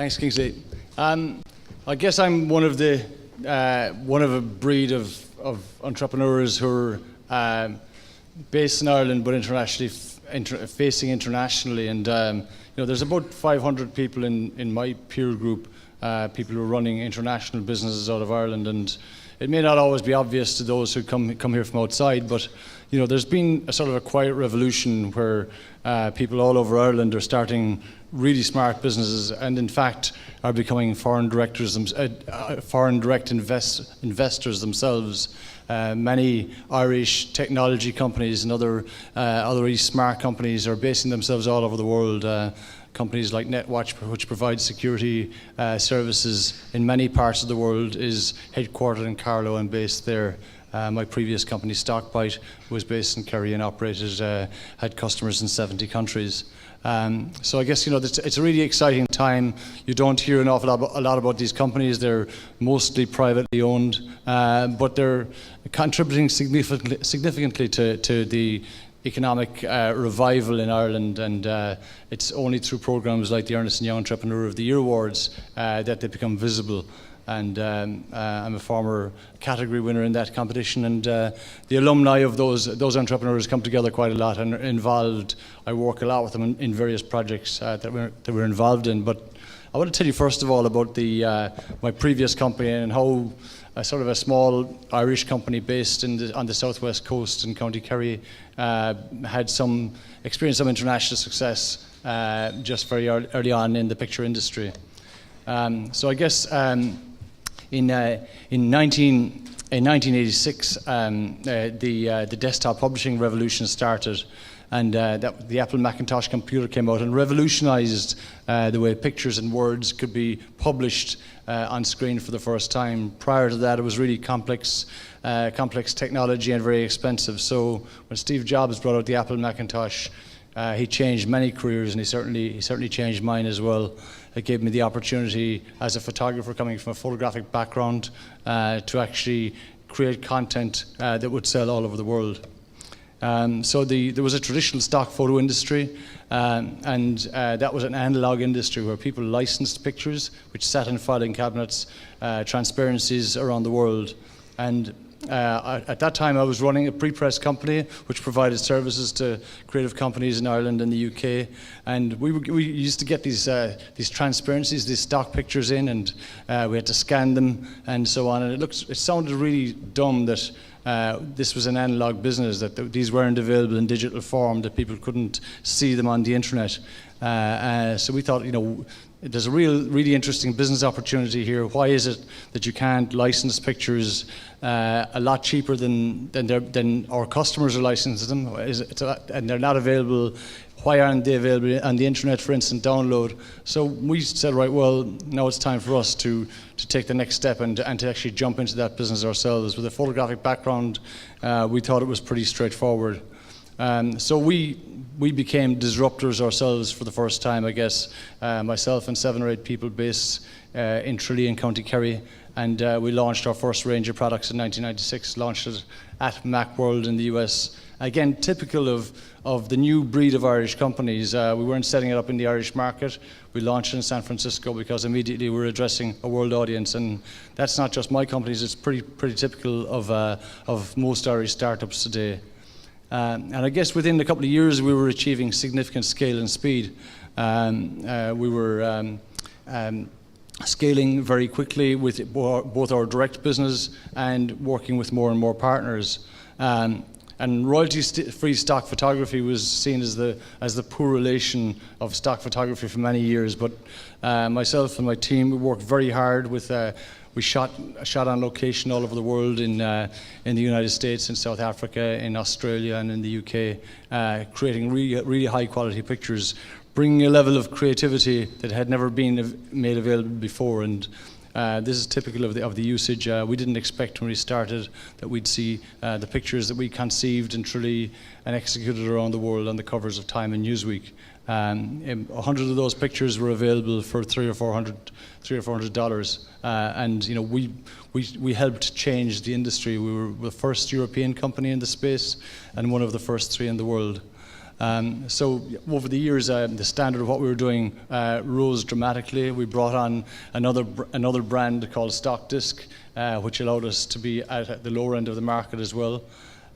Thanks, Kingsley. I guess I'm one of a breed of entrepreneurs who are based in Ireland but internationally facing internationally, and there's about 500 people in my peer group, people who are running international businesses out of Ireland, and it may not always be obvious to those who come here from outside, but there's been a sort of a quiet revolution where people all over Ireland are starting really smart businesses, and in fact are becoming foreign direct investors themselves. Many Irish technology companies and other really smart companies are basing themselves all over the world. Companies like NetWatch, which provides security services in many parts of the world, is headquartered in Carlow and based there. My previous company, Stockbite, was based in Kerry and had customers in 70 countries. So I guess it's a really exciting time. You don't hear an awful lot about these companies. They're mostly privately owned, but they're contributing significantly to the economic revival in Ireland, and it's only through programs like the Ernst & Young Entrepreneur of the Year Awards that they become visible. And I'm a former category winner in that competition, and the alumni of those entrepreneurs come together quite a lot and are involved. I work a lot with them in various projects that we're involved in. But I want to tell you first of all about my previous company and how sort of a small Irish company based on the southwest coast in County Kerry had experienced some international success just very early on in the picture industry. So I guess in 1986, the desktop publishing revolution started, and the Apple Macintosh computer came out and revolutionized the way pictures and words could be published on screen for the first time. Prior to that, it was really complex technology and very expensive. So when Steve Jobs brought out the Apple Macintosh, he changed many careers, and he certainly changed mine as well. It gave me the opportunity, as a photographer coming from a photographic background, to actually create content that would sell all over the world. So there was a traditional stock photo industry, and that was an analog industry where people licensed pictures, which sat in filing cabinets, transparencies around the world. And at that time, I was running a pre-press company which provided services to creative companies in Ireland and the UK. And we used to get these transparencies, these stock pictures in, and we had to scan them and so on. And it sounded really dumb that this was an analog business, that these weren't available in digital form, that people couldn't see them on the internet. So we thought, there's a really interesting business opportunity here. Why is it that you can't license pictures a lot cheaper than our customers are licensing them? And they're not available. Why aren't they available on the internet for instant download? So we said, right, well, now it's time for us to take the next step and to actually jump into that business ourselves. With a photographic background, we thought it was pretty straightforward. So we became disruptors ourselves for the first time, I guess. Myself and 7 or 8 people based in Tralee in County Kerry, and we launched our first range of products in 1996, launched it at Macworld in the US. Again, typical of the new breed of Irish companies. We weren't setting it up in the Irish market. We launched it in San Francisco because immediately we were addressing a world audience, and that's not just my companies, it's pretty typical of most Irish startups today. And I guess within a couple of years we were achieving significant scale and speed. We were scaling very quickly with both our direct business and working with more and more partners. And royalty-free stock photography was seen as the poor relation of stock photography for many years. But myself and my team, we worked very hard with. We shot on location all over the world in the United States, in South Africa, in Australia, and in the UK, creating really high quality pictures, bringing a level of creativity that had never been made available before. And this is typical of the usage. We didn't expect when we started that we'd see the pictures that we conceived in Tralee and executed around the world on the covers of Time and Newsweek. 100 of those pictures were available for $300 or $400, and we helped change the industry. We were the first European company in the space and one of the first 3 in the world. So over the years, the standard of what we were doing rose dramatically. We brought on another brand called Stock Disc, which allowed us to be at the lower end of the market as well.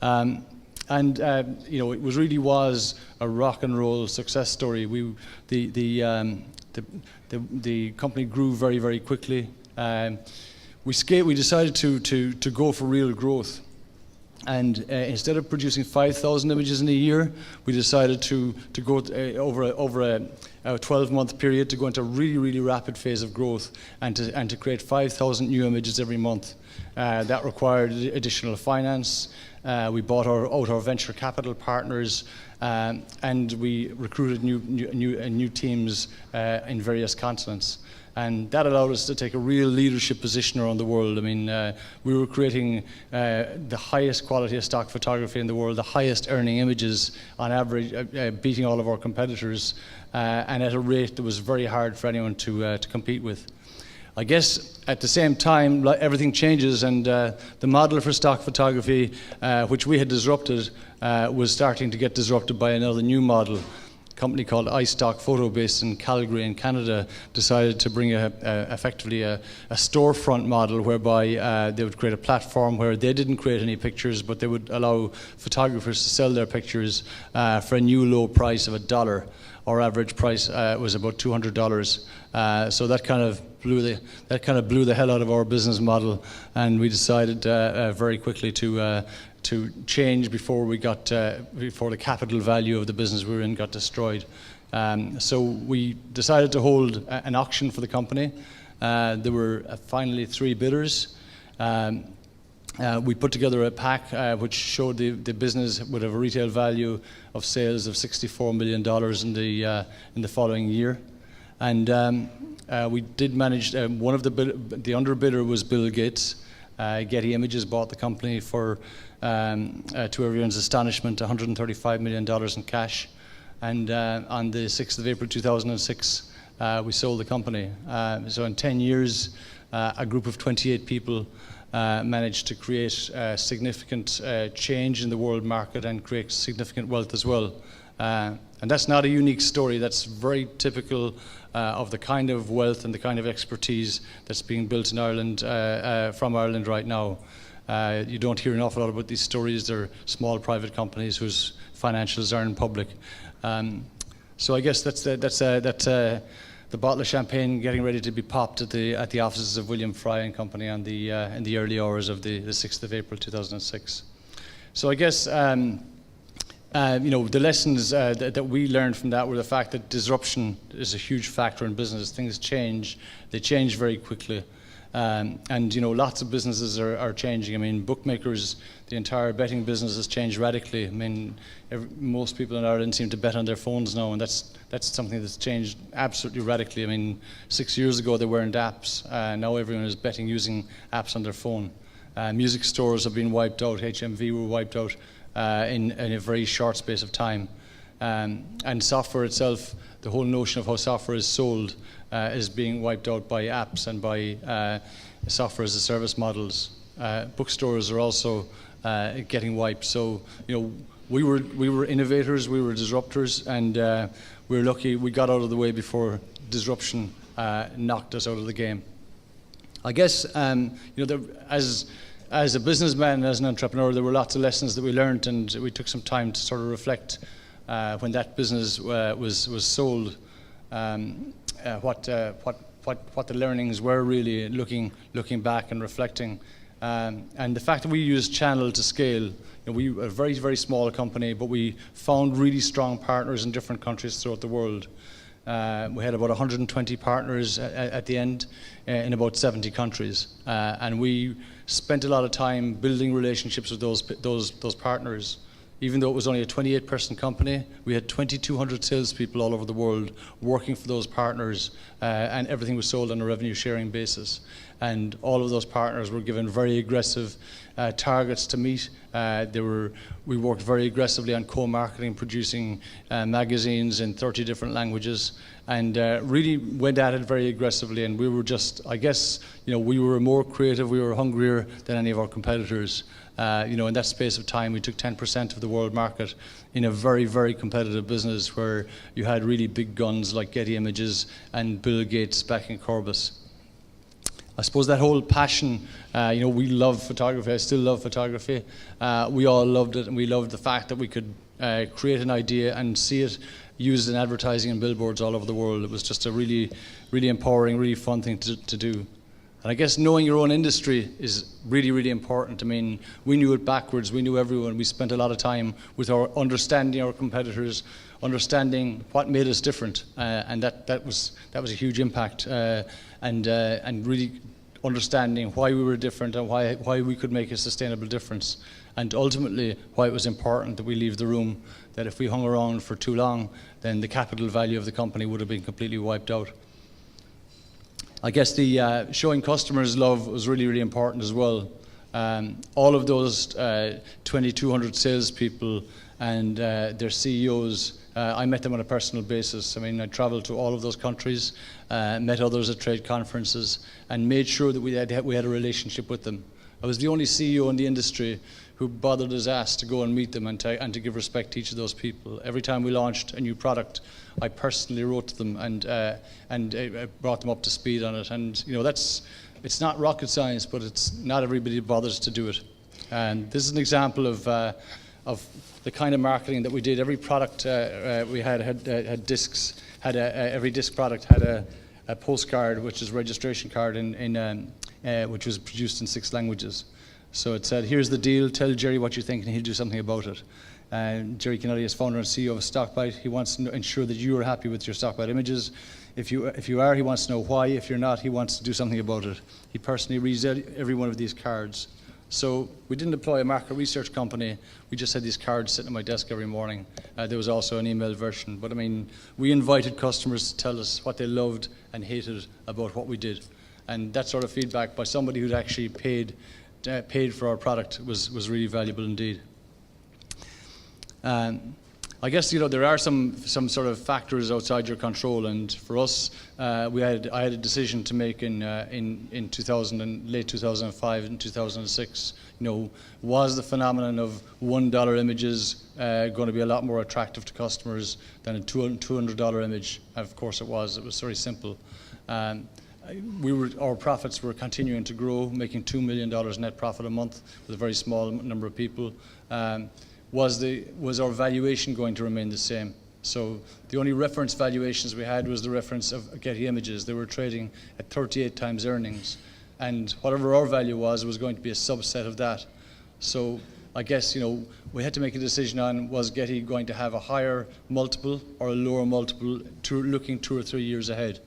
You know, it really was a rock and roll success story. The company grew very, very quickly. We decided to go for real growth. And instead of producing 5,000 images in a year, we decided to go over a 12-month period to go into a really, really rapid phase of growth and to create 5,000 new images every month. That required additional finance. We bought out our venture capital partners, and we recruited new teams in various continents. And that allowed us to take a real leadership position around the world. I mean, we were creating the highest quality of stock photography in the world, the highest earning images on average, beating all of our competitors, and at a rate that was very hard for anyone to compete with. I guess at the same time, everything changes, and the model for stock photography, which we had disrupted, was starting to get disrupted by another new model. A company called iStock Photo, based in Calgary in Canada, decided to bring effectively a storefront model whereby they would create a platform where they didn't create any pictures, but they would allow photographers to sell their pictures for a new low price of $1. Our average price was about $200. So that kind of blew the hell out of our business model, and we decided very quickly to change before the capital value of the business we were in got destroyed. So we decided to hold an auction for the company. There were finally 3 bidders. We put together a pack which showed the business would have a retail value of sales of $64 million in the following year. And we did manage, one of the underbidder was Bill Gates. Getty Images bought the company for, to everyone's astonishment, $135 million in cash. And on the 6th of April 2006, we sold the company. So in 10 years, a group of 28 people managed to create significant change in the world market and create significant wealth as well. And that's not a unique story. That's very typical of the kind of wealth and the kind of expertise that's being built in Ireland, from Ireland right now. You don't hear an awful lot about these stories. They're small private companies whose financials aren't public. So I guess that's the bottle of champagne getting ready to be popped at the offices of William Fry and Company on in the early hours of the 6th of April 2006. So I guess you know, the lessons that we learned from that were the fact that disruption is a huge factor in business. Things change; they change very quickly, and you know, lots of businesses are changing. I mean, bookmakers, the entire betting business has changed radically. I mean, most people in Ireland seem to bet on their phones now, and that's something that's changed absolutely radically. I mean, 6 years ago they weren't apps. Now everyone is betting using apps on their phone. Music stores have been wiped out. HMV were wiped out in a very short space of time. And software itself, the whole notion of how software is sold, is being wiped out by apps and by software as a service models. Bookstores are also getting wiped. So, you know, we were innovators, we were disruptors, and we were lucky we got out of the way before disruption knocked us out of the game. I guess, you know, as a businessman and as an entrepreneur, there were lots of lessons that we learned, and we took some time to sort of reflect when that business was sold, what the learnings were really, looking back and reflecting, and the fact that we used channel to scale. You know, we were a very, very small company, but we found really strong partners in different countries throughout the world. We had about 120 partners at the end in about 70 countries, and we spent a lot of time building relationships with those partners. Even though it was only a 28-person company, we had 2,200 salespeople all over the world working for those partners, and everything was sold on a revenue-sharing basis. And all of those partners were given very aggressive targets to meet. We worked very aggressively on co-marketing, producing magazines in 30 different languages, and really went at it very aggressively. And we were just, I guess, you know, we were more creative, we were hungrier than any of our competitors. In that space of time, we took 10% of the world market in a very, very competitive business where you had really big guns like Getty Images and Bill Gates backing Corbis. I suppose that whole passion, we love photography. I still love photography. We all loved it, and we loved the fact that we could create an idea and see it used in advertising and billboards all over the world. It was just a really, really empowering, really fun thing to do. And I guess knowing your own industry is really, really important. I mean, we knew it backwards. We knew everyone. We spent a lot of time with understanding our competitors, understanding what made us different, and that was a huge impact. And really understanding why we were different and why we could make a sustainable difference, and ultimately why it was important that we leave the room. That if we hung around for too long, then the capital value of the company would have been completely wiped out. I guess the showing customers love was really, really important as well. All of those 2,200 salespeople and their CEOs, I met them on a personal basis. I mean, I traveled to all of those countries, met others at trade conferences, and made sure that we had a relationship with them. I was the only CEO in the industry who bothered his ass to go and meet them and to give respect to each of those people. Every time we launched a new product, I personally wrote to them and brought them up to speed on it. And it's not rocket science, but it's not everybody bothers to do it. And this is an example of the kind of marketing that we did. Every product we had discs. Every disc product had a postcard, which is a registration card, which was produced in 6 languages. So it said, "Here's the deal. Tell Jerry what you think, and he'll do something about it." Jerry Kennelly is founder and CEO of Stockbite. He wants to ensure that you are happy with your Stockbite images. If you are, he wants to know why. If you're not, he wants to do something about it. He personally reads every one of these cards. So we didn't deploy a market research company. We just had these cards sitting on my desk every morning. There was also an email version. But I mean, we invited customers to tell us what they loved and hated about what we did. And that sort of feedback by somebody who'd actually paid for our product was really valuable indeed. I guess there are some sort of factors outside your control, and for us, I had a decision to make in 2000 and late 2005 and 2006. Was the phenomenon of $1 images going to be a lot more attractive to customers than a $200 image? Of course it was. It was very simple. Our profits were continuing to grow, making $2 million net profit a month with a very small number of people. Was our valuation going to remain the same? So the only reference valuations we had was the reference of Getty Images. They were trading at 38 times earnings, and whatever our value was going to be a subset of that. So I guess we had to make a decision on, was Getty going to have a higher multiple or a lower multiple looking 2 or 3 years ahead?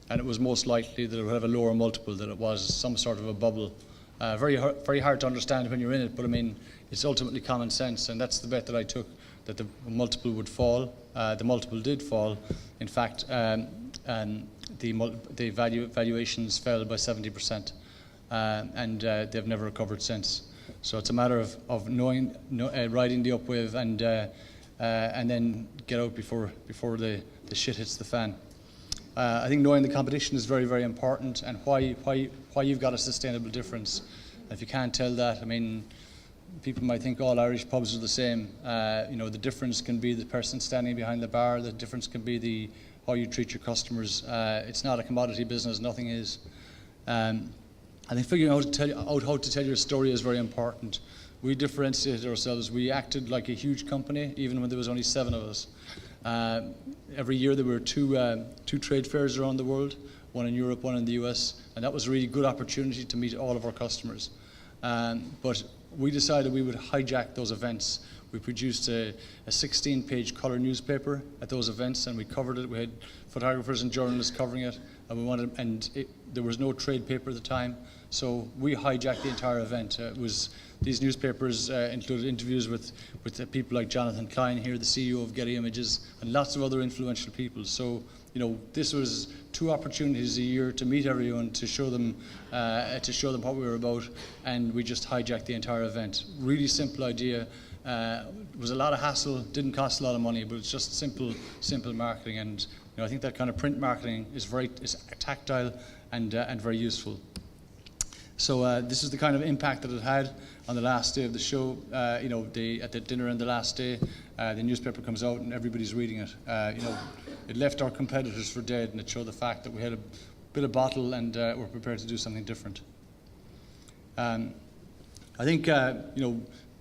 And it was most likely that it would have a lower multiple, that it was some sort of a bubble. Very hard to understand when you're in it, but I mean, it's ultimately common sense, and that's the bet that I took, that the multiple would fall. The multiple did fall. In fact, the valuations fell by 70%, and they've never recovered since. So it's a matter of riding the upwave and then get out before the shit hits the fan. I think knowing the competition is very, very important, and why you've got a sustainable difference. If you can't tell that, I mean, people might think all Irish pubs are the same. The difference can be the person standing behind the bar. The difference can be how you treat your customers. It's not a commodity business. Nothing is. I think figuring out how to tell your story is very important. We differentiated ourselves. We acted like a huge company, even when there was only 7 of us. Every year there were two trade fairs around the world, one in Europe, one in the US, and that was a really good opportunity to meet all of our customers. But we decided we would hijack those events. We produced a 16-page color newspaper at those events, and we covered it. We had photographers and journalists covering it, and there was no trade paper at the time, so we hijacked the entire event. These newspapers included interviews with people like Jonathan Klein here, the CEO of Getty Images, and lots of other influential people. So, this was 2 opportunities a year to meet everyone, to show them what we were about, and we just hijacked the entire event. Really simple idea. It was a lot of hassle, didn't cost a lot of money, but it's just simple marketing. And I think that kind of print marketing is tactile and very useful. So this is the kind of impact that it had on the last day of the show. At the dinner on the last day, the newspaper comes out and everybody's reading it. It left our competitors for dead, and it showed the fact that we had a bit of bottle and we're prepared to do something different. I think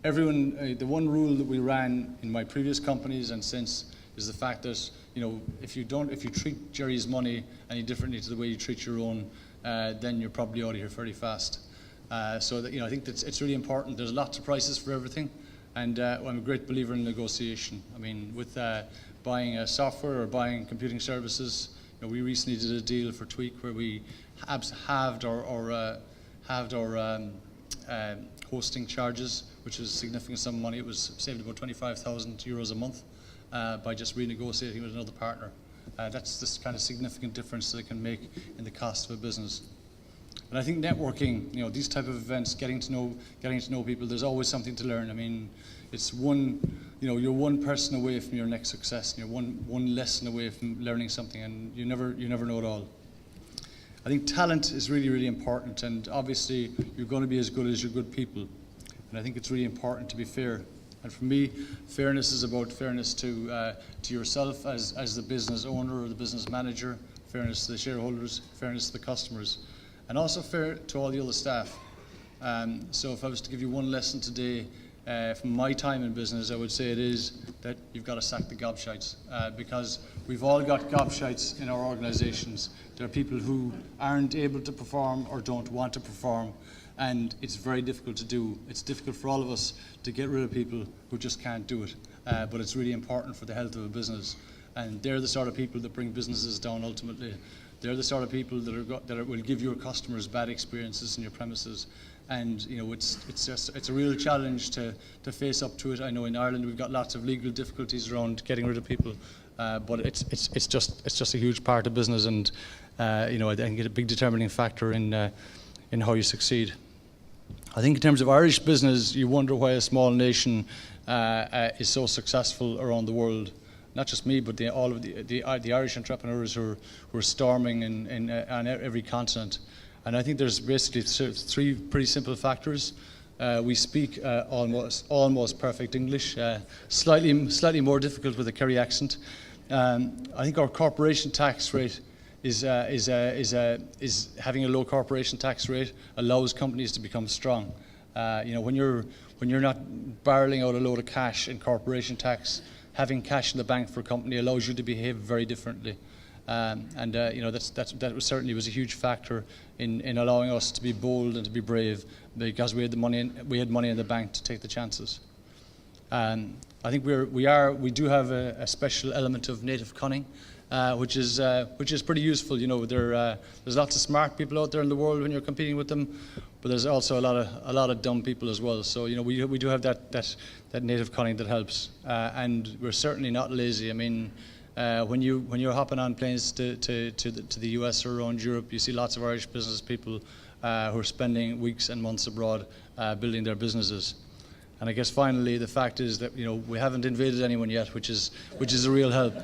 everyone. The one rule that we ran in my previous companies and since is the fact that if you treat Jerry's money any differently to the way you treat your own, then you're probably out of here fairly fast. So that, I think that it's really important. There's lots of prices for everything, and I'm a great believer in negotiation. I mean, with buying software or buying computing services, we recently did a deal for Tweak where we halved our hosting charges, which is a significant sum of money. It was saved about 25,000 euros a month by just renegotiating with another partner. That's this kind of significant difference that it can make in the cost of a business. And I think networking, these type of events, getting to know people, there's always something to learn. I mean, it's you're one person away from your next success, and you're one lesson away from learning something, and you never know it all. I think talent is really, really important, and obviously you're going to be as good as your good people. And I think it's really important to be fair. And for me, fairness is about fairness to yourself as the business owner or the business manager, fairness to the shareholders, fairness to the customers, and also fair to all the other staff. So if I was to give you one lesson today from my time in business, I would say it is that you've got to sack the gobshites, because we've all got gobshites in our organizations. There are people who aren't able to perform or don't want to perform, and it's very difficult to do. It's difficult for all of us to get rid of people who just can't do it, but it's really important for the health of a business. And they're the sort of people that bring businesses down ultimately. They're the sort of people that will give your customers bad experiences in your premises. And it's a real challenge to face up to it. I know in Ireland we've got lots of legal difficulties around getting rid of people, but it's just a huge part of business, and I think it's a big determining factor in how you succeed. I think in terms of Irish business, you wonder why a small nation is so successful around the world. Not just me, but all of the Irish entrepreneurs who are storming on every continent. And I think there's basically three pretty simple factors. We speak almost perfect English, slightly more difficult with a Kerry accent. I think our corporation tax rate is having a low corporation tax rate allows companies to become strong. When you're not barreling out a load of cash in corporation tax, having cash in the bank for a company allows you to behave very differently. That certainly was a huge factor in allowing us to be bold and to be brave, because we had money in the bank to take the chances. I think we do have a special element of native cunning, which is pretty useful. There's lots of smart people out there in the world when you're competing with them, but there's also a lot of dumb people as well. So we do have that native cunning that helps, and we're certainly not lazy. I mean, when you're hopping on planes to the US or around Europe, you see lots of Irish business people who are spending weeks and months abroad building their businesses. And I guess finally the fact is that we haven't invaded anyone yet, which is a real help.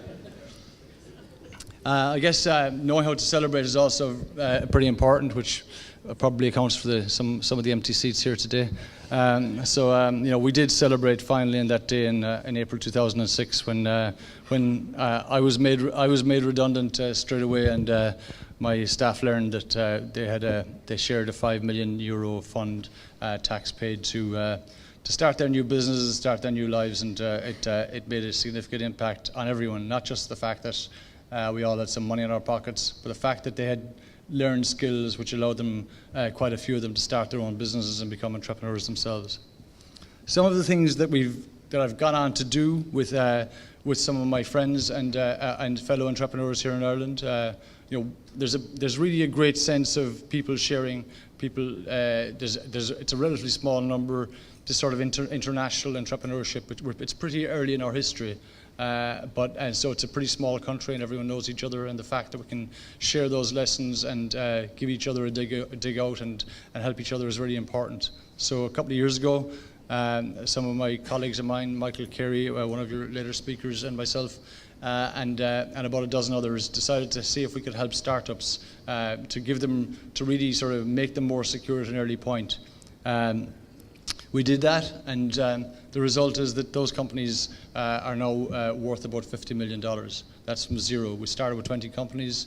I guess knowing how to celebrate is also pretty important, which probably accounts for some of the empty seats here today. We did celebrate finally on that day in April 2006 when I was made redundant straight away, and my staff learned that they shared a €5 million fund tax paid to start their new businesses, start their new lives, and it made a significant impact on everyone. Not just the fact that we all had some money in our pockets, but the fact that they had learned skills which allowed them, quite a few of them, to start their own businesses and become entrepreneurs themselves. Some of the things that I've gone on to do with some of my friends and fellow entrepreneurs here in Ireland, there's really a great sense of people sharing. It's a relatively small number. This sort of international entrepreneurship, it's pretty early in our history. So it's a pretty small country and everyone knows each other, and the fact that we can share those lessons and give each other a dig out and help each other is really important. So a couple of years ago, some of my colleagues of mine, Michael Carey, one of your later speakers, and myself, and about a dozen others, decided to see if we could help startups to give them, to really sort of make them more secure at an early point. We did that, and the result is that those companies are now worth about $50 million. That's from zero. We started with 20 companies.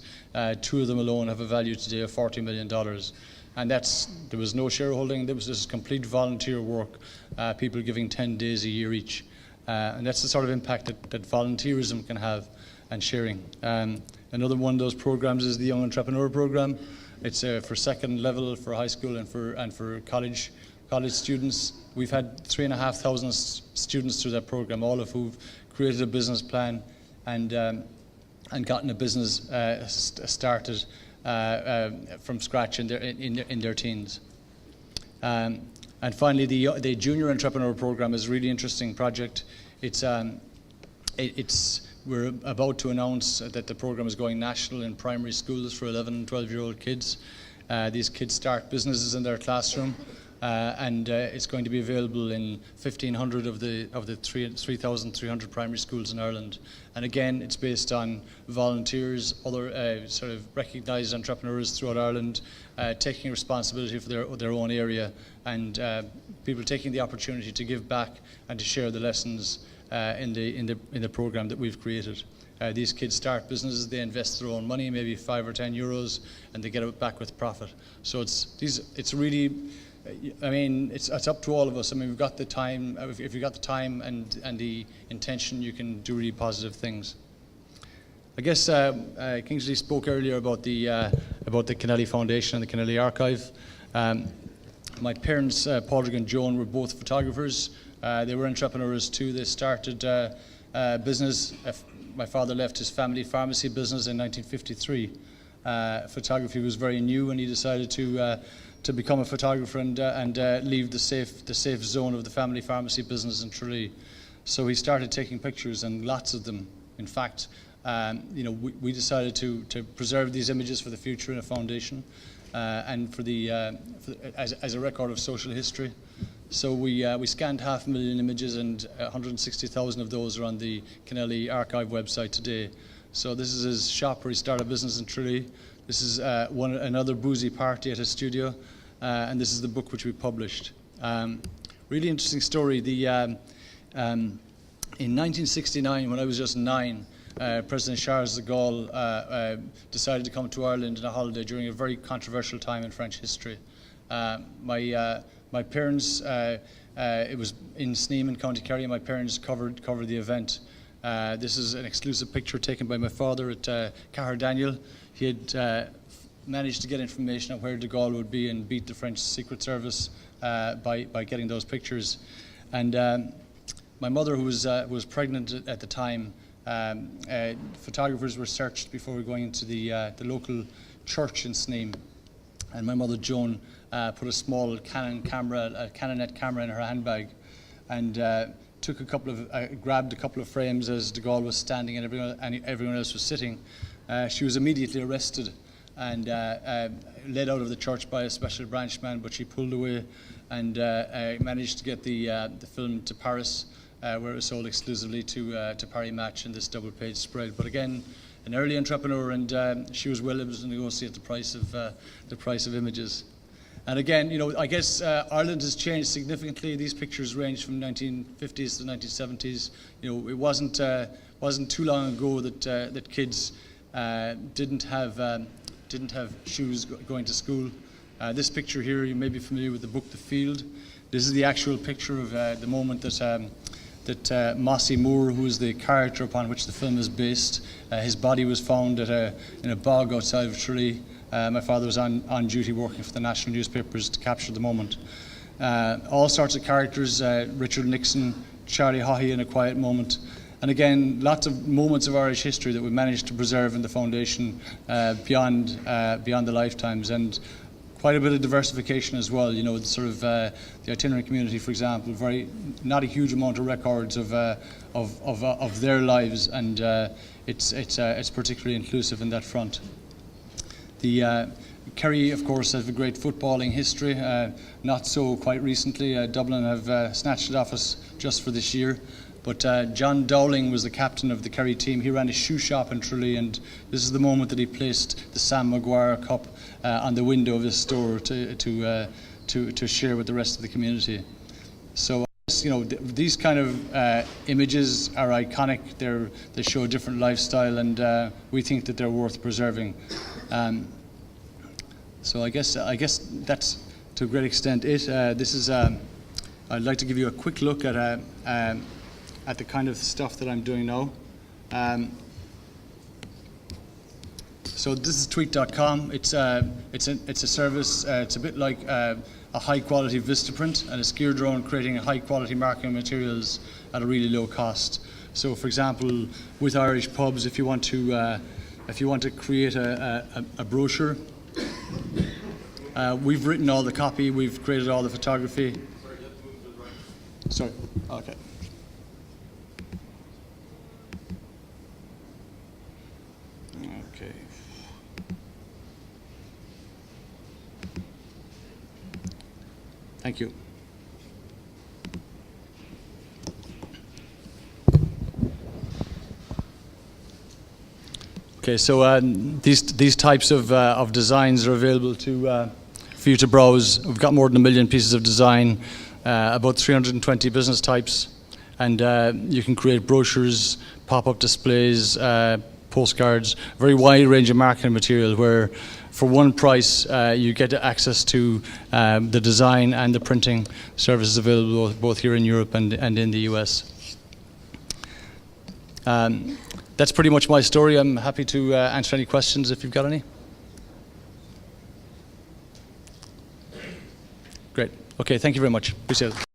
2 of them alone have a value today of $40 million. And there was no shareholding. There was just complete volunteer work, people giving 10 days a year each. And that's the sort of impact that volunteerism can have, and sharing. Another one of those programs is the Young Entrepreneur Program. It's for second level, for high school and for college students. We've had 3,500 students through that program, all of who've created a business plan and gotten a business started from scratch in their teens. And finally, the Junior Entrepreneur Program is a really interesting project. We're about to announce that the program is going national in primary schools for 11 and 12-year-old kids. These kids start businesses in their classroom, and it's going to be available in 1,500 of the 3,300 primary schools in Ireland. And again, it's based on volunteers, other sort of recognised entrepreneurs throughout Ireland, taking responsibility for their own area, and people taking the opportunity to give back and to share the lessons in the program that we've created. These kids start businesses, they invest their own money, maybe €5 or €10, and they get it back with profit. So it's really, I mean, it's up to all of us. I mean, we've got the time. If you've got the time and the intention, you can do really positive things. I guess Kingsley spoke earlier about the Kennelly Foundation and the Kennelly Archive. My parents, Padraig and Joan, were both photographers. They were entrepreneurs too. They started business. My father left his family pharmacy business in 1953. Photography was very new, and he decided to become a photographer and leave the safe zone of the family pharmacy business in Tralee. So he started taking pictures, and lots of them. In fact, we decided to preserve these images for the future in a foundation, and as a record of social history. So we scanned 500,000 images, and 160,000 of those are on the Kennelly Archive website today. So this is his shop where he started a business in Tralee. This is another boozy party at his studio, and this is the book which we published. Really interesting story. In 1969, when I was just 9, President Charles de Gaulle decided to come to Ireland on a holiday during a very controversial time in French history. My parents, it was in Sneem in County Kerry, and my parents covered the event. This is an exclusive picture taken by my father at Cahir Daniel. He had managed to get information on where de Gaulle would be and beat the French Secret Service by getting those pictures. And my mother, who was pregnant at the time, photographers were searched before going into the local church in Sneem. And my mother, Joan, put a small Canonet camera in her handbag, and grabbed a couple of frames as de Gaulle was standing and everyone else was sitting. She was immediately arrested and led out of the church by a special branchman, but she pulled away and managed to get the film to Paris, where it was sold exclusively to Paris Match in this double-page spread. But again, an early entrepreneur, and she was well able to negotiate the price of images. And again, I guess Ireland has changed significantly. These pictures range from 1950s to 1970s. It wasn't too long ago that kids didn't have shoes going to school. This picture here, you may be familiar with the book The Field. This is the actual picture of the moment that Mossy Moore, who is the character upon which the film is based, his body was found in a bog outside of Tralee. My father was on duty working for the national newspapers to capture the moment. All sorts of characters, Richard Nixon, Charlie Haughey in A Quiet Moment. And again, lots of moments of Irish history that we managed to preserve in the foundation beyond the lifetimes, and quite a bit of diversification as well. The itinerant community, for example, not a huge amount of records of their lives, and it's particularly inclusive in that front. Kerry, of course, has a great footballing history. Not so quite recently. Dublin have snatched it off us just for this year. But John Dowling was the captain of the Kerry team. He ran a shoe shop in Tralee, and this is the moment that he placed the Sam Maguire Cup on the window of his store to share with the rest of the community. So, you know, these kind of images are iconic. They show a different lifestyle, and we think that they're worth preserving. So I guess that's to a great extent it. This is. I'd like to give you a quick look at the kind of stuff that I'm doing now. So this is tweet.com. It's a service. It's a bit like a high quality Vistaprint, and it's geared around creating high quality marketing materials at a really low cost. So, for example, with Irish pubs, if you want to create a brochure, we've written all the copy, we've created all the photography. Sorry. Okay. Okay. Thank you. Okay, so these types of designs are available for you to browse. We've got more than 1 million pieces of design, about 320 business types, and you can create brochures, pop-up displays, postcards, a very wide range of marketing material where for one price you get access to the design and the printing services available both here in Europe and in the US. That's pretty much my story. I'm happy to answer any questions if you've got any. Great. Okay, thank you very much. Appreciate it.